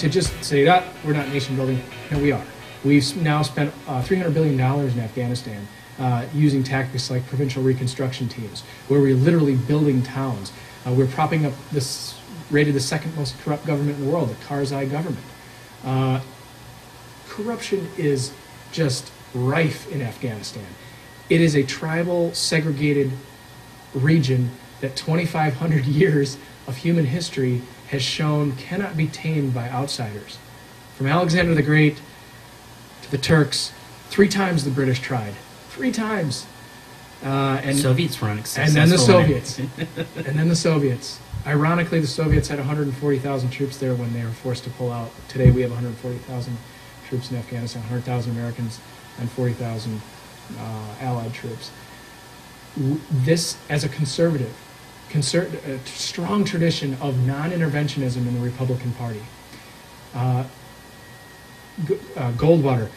to just say that we're not nation building, no, we are. We've now spent $300 billion in Afghanistan using tactics like provincial reconstruction teams, where we're literally building towns. We're propping up this, rated the second most corrupt government in the world, the Karzai government. Corruption is just rife in Afghanistan. It is a tribal, segregated region that 2,500 years of human history has shown cannot be tamed by outsiders. From Alexander the Great to the Turks, 3 times the British tried. 3 times. And Soviets were unsuccessful. And then the Soviets. And then the Soviets. Ironically, the Soviets had 140,000 troops there when they were forced to pull out. Today we have 140,000 troops in Afghanistan, 100,000 Americans and 40,000 Allied troops. This, as a conservative, a strong tradition of non-interventionism in the Republican Party. Goldwater,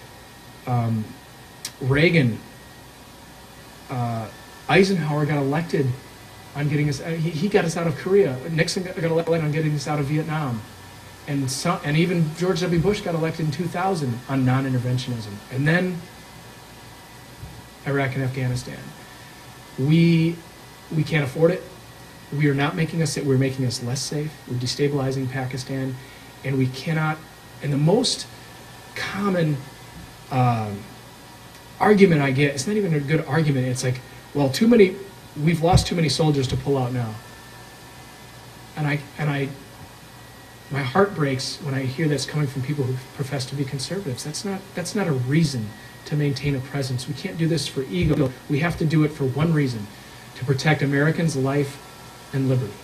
Reagan, Eisenhower got elected on getting us. He got us out of Korea. Nixon got elected on getting us out of Vietnam, and even George W. Bush got elected in 2000 on non-interventionism. And then Iraq and Afghanistan. We can't afford it. We are not making us. We're making us less safe. We're destabilizing Pakistan, and we cannot. And the most common argument I get, it's not even a good argument. It's like, well, we've lost too many soldiers to pull out now. And my heart breaks when I hear that's coming from people who profess to be conservatives. That's not a reason to maintain a presence. We can't do this for ego. We have to do it for one reason: to protect Americans' life and liberty.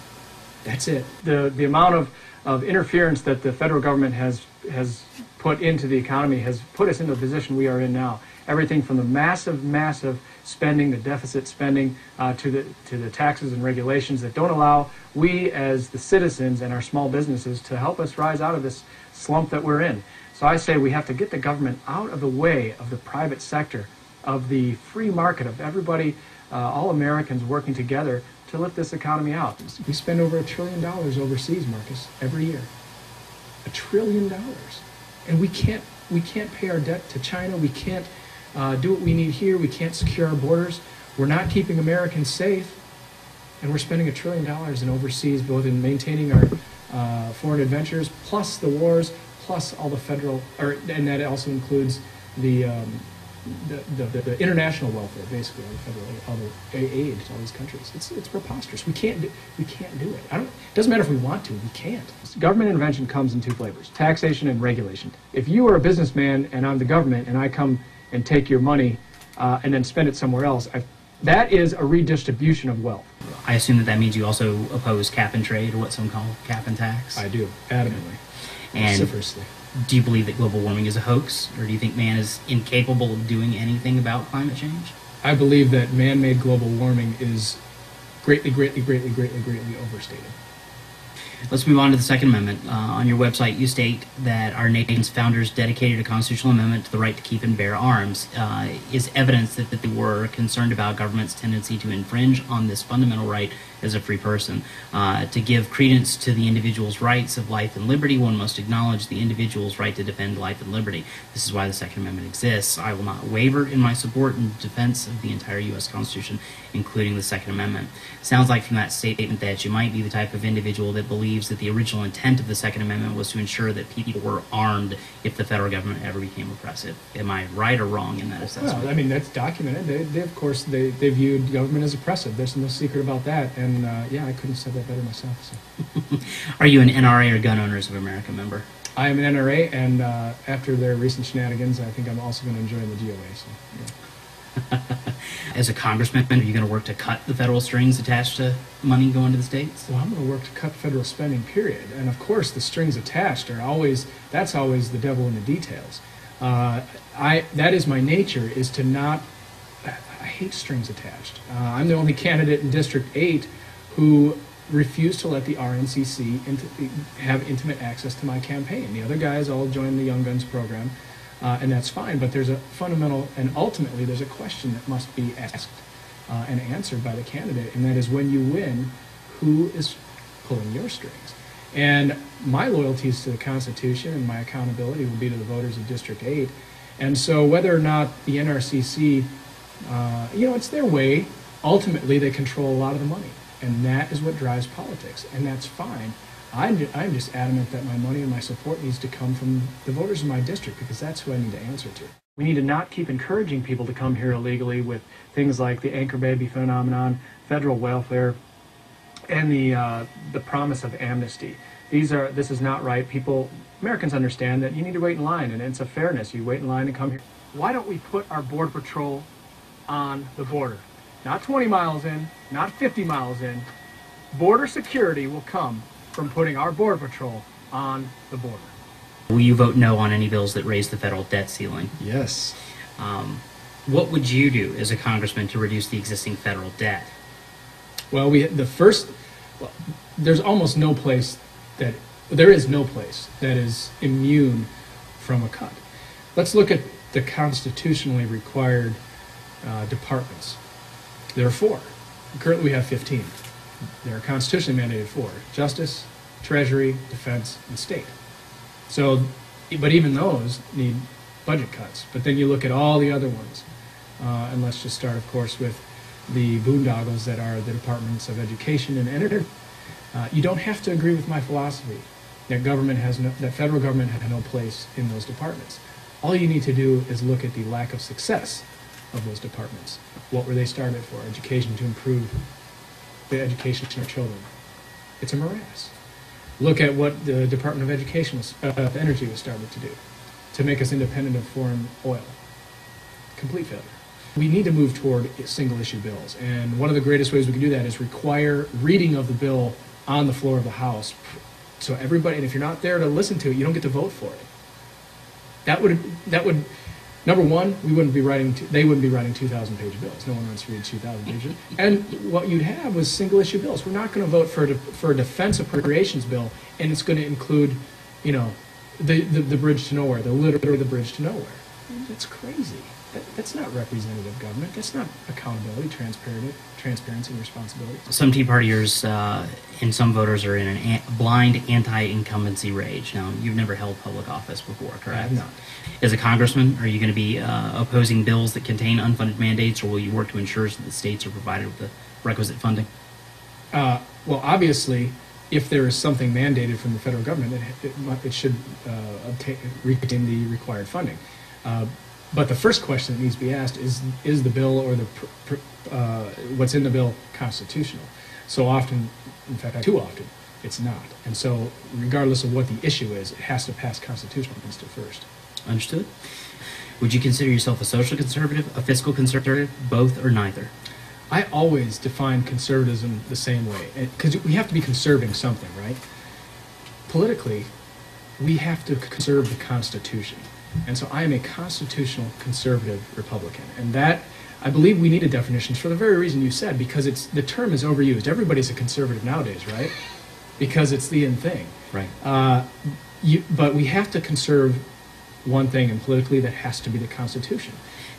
That's it. The amount of interference that the federal government has put into the economy has put us in the position we are in now. Everything from the massive spending, the deficit spending, to the taxes and regulations that don't allow we as the citizens and our small businesses to help us rise out of this slump that we're in. So I say we have to get the government out of the way of the private sector, of the free market, of everybody, all Americans working together to lift this economy out. We spend over $1 trillion overseas, Marcus, every year. $1 trillion. And we can't pay our debt to China. We can't do what we need here. We can't secure our borders. We're not keeping Americans safe. And we're spending $1 trillion in overseas, both in maintaining our foreign adventures, plus the wars, plus all the federal, and that also includes the international welfare, basically, all the aid to all these countries. It's preposterous. We can't do it. It doesn't matter if we want to. We can't. Government intervention comes in 2 flavors: taxation and regulation. If you are a businessman and I'm the government and I come and take your money and then spend it somewhere else, that is a redistribution of wealth. I assume that means you also oppose cap and trade, or what some call cap and tax. I do, adamantly, and vociferously. Do you believe that global warming is a hoax, or do you think man is incapable of doing anything about climate change? I believe that man-made global warming is greatly overstated. Let's move on to the Second Amendment. On your website, you state that our nation's founders dedicated a constitutional amendment to the right to keep and bear arms. Is evidence that they were concerned about government's tendency to infringe on this fundamental right as a free person. To give credence to the individual's rights of life and liberty, one must acknowledge the individual's right to defend life and liberty. This is why the Second Amendment exists. I will not waver in my support and defense of the entire U.S. Constitution, including the Second Amendment. Sounds like from that statement that you might be the type of individual that believes that the original intent of the Second Amendment was to ensure that people were armed if the federal government ever became oppressive. Am I right or wrong in that assessment? Well, I mean, that's documented. They of course, they viewed government as oppressive. There's no secret about that. And yeah, I couldn't have said that better myself. So. Are you an NRA or Gun Owners of America member? I am an NRA, and after their recent shenanigans, I think I'm also going to join the GOA. So, yeah. As a congressman, are you going to work to cut the federal strings attached to money going to the states? Well, I'm going to work to cut federal spending, period. And of course, the strings attached are that's always the devil in the details. That is my nature, is to not, I hate strings attached. I'm the only candidate in District 8 who refused to let the RNCC have intimate access to my campaign. The other guys all joined the Young Guns program. And that's fine, but there's a fundamental, and ultimately there's a question that must be asked and answered by the candidate, and that is, when you win, who is pulling your strings? And my loyalties to the Constitution and my accountability will be to the voters of District 8. And so whether or not the NRCC, it's their way, ultimately they control a lot of the money. And that is what drives politics, and that's fine. I'm just adamant that my money and my support needs to come from the voters in my district, because that's who I need to answer to. We need to not keep encouraging people to come here illegally with things like the anchor baby phenomenon, federal welfare, and the promise of amnesty. This is not right. Americans understand that you need to wait in line, and it's a fairness. You wait in line and come here. Why don't we put our Border Patrol on the border? Not 20 miles in, not 50 miles in. Border security will come from putting our Border Patrol on the border. Will you vote no on any bills that raise the federal debt ceiling? Yes. What would you do as a congressman to reduce the existing federal debt? Well, there's almost no place there is no place that is immune from a cut. Let's look at the constitutionally required departments. There are 4. Currently we have 15. There are constitutionally mandated 4: Justice, Treasury, Defense, and State. So, but even those need budget cuts. But then you look at all the other ones. And let's just start, of course, with the boondoggles that are the Departments of Education and Energy. You don't have to agree with my philosophy that federal government has no place in those departments. All you need to do is look at the lack of success of those departments. What were they started for? Education, to improve the education of our children. It's a morass. Look at what the Department of Energy was started to do, to make us independent of foreign oil. Complete failure. We need to move toward single-issue bills, and one of the greatest ways we can do that is require reading of the bill on the floor of the House. So everybody, and if you're not there to listen to it, you don't get to vote for it. That would number one, they wouldn't be writing 2,000-page bills. No one wants to read 2,000 pages. And what you'd have was single-issue bills. We're not going to vote for a defense appropriations bill, and it's going to include, the bridge to nowhere, literally the bridge to nowhere. That's crazy. That's not representative government. That's not accountability, transparency, and responsibility. Some Tea Partiers and some voters are in a blind anti-incumbency rage. Now, you've never held public office before, correct? I have not. As a congressman, are you going to be opposing bills that contain unfunded mandates, or will you work to ensure that the states are provided with the requisite funding? Well, obviously, if there is something mandated from the federal government, it should retain the required funding. But the first question that needs to be asked is the bill or what's in the bill constitutional? So often, in fact, too often, it's not. And so regardless of what the issue is, it has to pass constitutional muster first. Understood. Would you consider yourself a social conservative, a fiscal conservative, both, or neither? I always define conservatism the same way, because we have to be conserving something, right? Politically, we have to conserve the Constitution. And so I am a constitutional conservative Republican. And that, I believe we need a definition for the very reason you said, because the term is overused. Everybody's a conservative nowadays, right? Because it's the in thing. Right. But we have to conserve one thing, and politically that has to be the Constitution.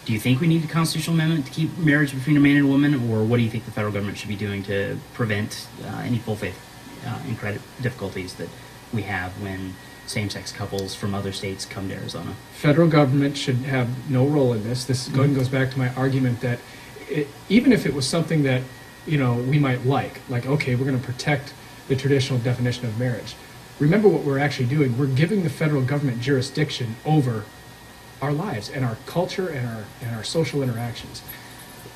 Do you think we need a constitutional amendment to keep marriage between a man and a woman, or what do you think the federal government should be doing to prevent any full faith and credit difficulties that we have when same-sex couples from other states come to Arizona? Federal government should have no role in this. This goes back to my argument that even if it was something that we might like, okay, we're going to protect the traditional definition of marriage. Remember what we're actually doing. We're giving the federal government jurisdiction over our lives and our culture and our social interactions.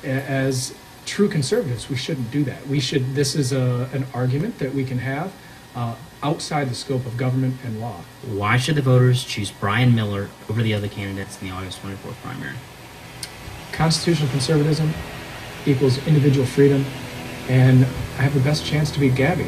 As true conservatives, we shouldn't do that. This is an argument that we can have outside the scope of government and law. Why should the voters choose Brian Miller over the other candidates in the August 24th primary? Constitutional conservatism equals individual freedom, and I have the best chance to beat Gabby.